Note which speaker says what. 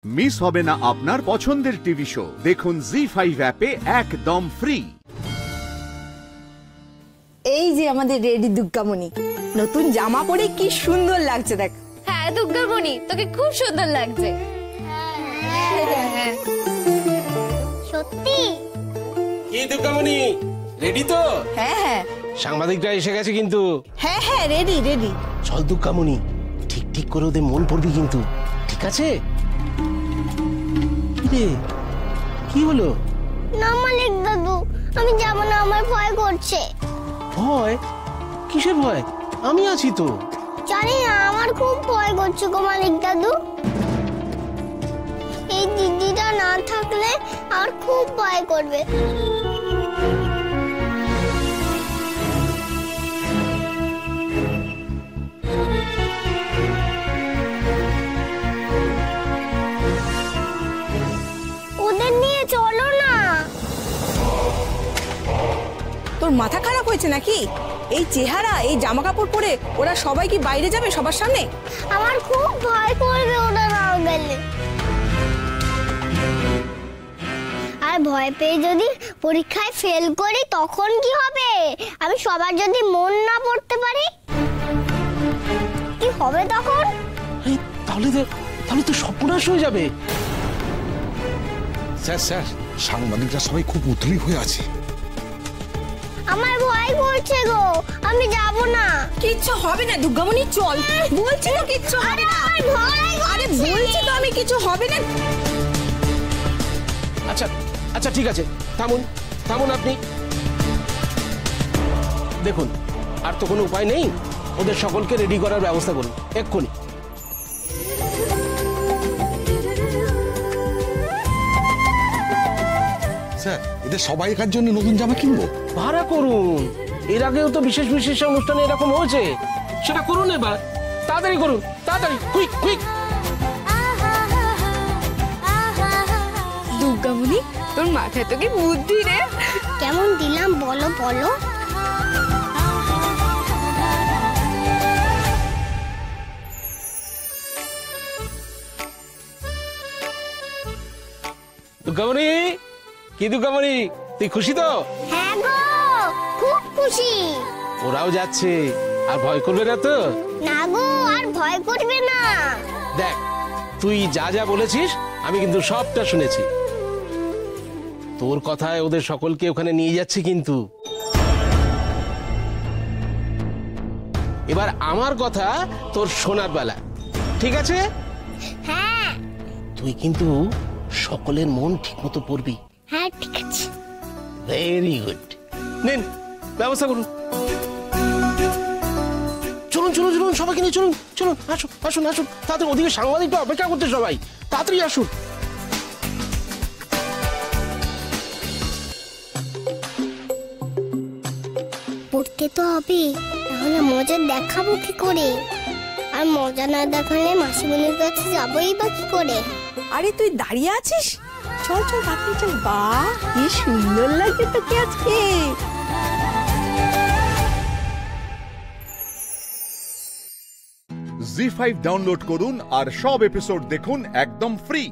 Speaker 1: Miss হবে না আপনার পছন্দের টিভি শো। দেখুন জি5 অ্যাপে একদম ফ্রি।
Speaker 2: এই যে আমাদের রেডি দুর্গামণি, নতুন জামা পরে কি সুন্দর লাগছে দেখ।
Speaker 3: হ্যাঁ দুর্গামণি, তোকে খুব সুন্দর লাগছে।
Speaker 4: সত্যি
Speaker 5: কি দুর্গামণি, রেডি তো?
Speaker 2: হ্যাঁ হ্যাঁ
Speaker 5: সাংবাদিকরা এসে গেছে কিন্তু।
Speaker 2: হ্যাঁ হ্যাঁ রেডি রেডি।
Speaker 5: চল দুর্গামণি, ঠিক ঠিক করে ওদের মন পড়বি কিন্তু, ঠিক আছে? কি রে, কি হলো?
Speaker 4: না মালিক দাদু, আমি যাব না, আমার ভয় করছে।
Speaker 5: ভয়? কিসের ভয়? আমি আছি তো।
Speaker 4: জানি না, আমার খুব ভয় করছে গো মালিক দাদু। এই দিদিটা না থাকলে আর খুব ভয় করবে। ওদের নিয়ে চলো না।
Speaker 2: তোর মাথা খারাপ হয়েছে নাকি? এই চেহারা, এই জামা কাপড় পরে ওরা সবাই কি বাইরে যাবে সবার সামনে?
Speaker 4: আমার খুব ভয় করবে ওরা না গেলে। আর ভয় পেয়ে যদি পরীক্ষায় ফেল করি তখন কি হবে? আমি সবার যদি মন না পড়তে পারি কি হবে তখন?
Speaker 5: তাহলে তো সর্বনাশ হয়ে যাবে।
Speaker 6: স্যার স্যার, সাংবাদিকরা সবাই খুব উতলি হয়ে আছে।
Speaker 4: আমার ভয় করছে গো, আমি যাব না।
Speaker 2: কিচ্ছু হবে না দুর্গামণি, চল। বলছি তো কিচ্ছু হবে না। আরে বলছি তো আমি, কিছু হবে না।
Speaker 5: আচ্ছা আচ্ছা ঠিক আছে, থামুন থামুন আপনি। দেখুন, আর তো কোনো উপায় নেই, ওদের সকলকে রেডি করার ব্যবস্থা করুন এক্ষুনি।
Speaker 6: স্যার, এদের সবাইকার জন্য নতুন জামা কিনবো।
Speaker 5: ভাড়া করুন, এর আগেও তো বিশেষ বিশেষ অনুষ্ঠানে এরকম হয়েছে, সেটা করুন এবার। তাড়াতাড়ি করুন, তাড়াতাড়ি, কুইক কুইক।
Speaker 3: দুর্গামণি, তোর মাথায় তো কি বুদ্ধি রে।
Speaker 4: কেমন দিলাম বলো বলো?
Speaker 5: দুর্গামণি, কি দুর্গামণি, তুই খুশি তো?
Speaker 4: হ্যাঁ গো, খুব খুশি।
Speaker 5: ওরাও যাচ্ছে, আর ভয় করবে না তো?
Speaker 4: না গো, আর ভয় করবে না।
Speaker 5: দেখ, তুই যা যা বলেছিস আমি কিন্তু সবটা শুনেছি। তোর কথায় ওদের সকলকে ওখানে নিয়ে যাচ্ছে কিন্তু। এবার আমার কথা তোর শোনার বেলা, ঠিক আছে?
Speaker 4: হ্যাঁ
Speaker 5: তুই কিন্তু সকলের মন ঠিক মতো পড়বি।
Speaker 4: হ্যাঁ ঠিক আছে।
Speaker 5: Very good. নিন, ব্যবস্থা করুন। চলুন চলুন চলুন, সবাইকে নিয়ে চলুন চলুন, আসুন আসুন আসুন, তাড়াতাড়ি। ওদিকে সাংবাদিকটা অপেক্ষা করতে, সবাই তাড়াতাড়ি আসুন।
Speaker 4: পড়তে তো হবে, তাহলে মজা দেখাবো কি করে? আর মজা না দেখালে মাসিমণির কাছে যাবোই বা কি করে?
Speaker 2: আরে তুই দাঁড়িয়ে আছিস, চল চল তাড়াতাড়ি চল। বাহ, কি সুন্দর লাগছে তোকে আজকে।
Speaker 1: জি5 ডাউনলোড করুন আর সব এপিসোড দেখুন একদম ফ্রি।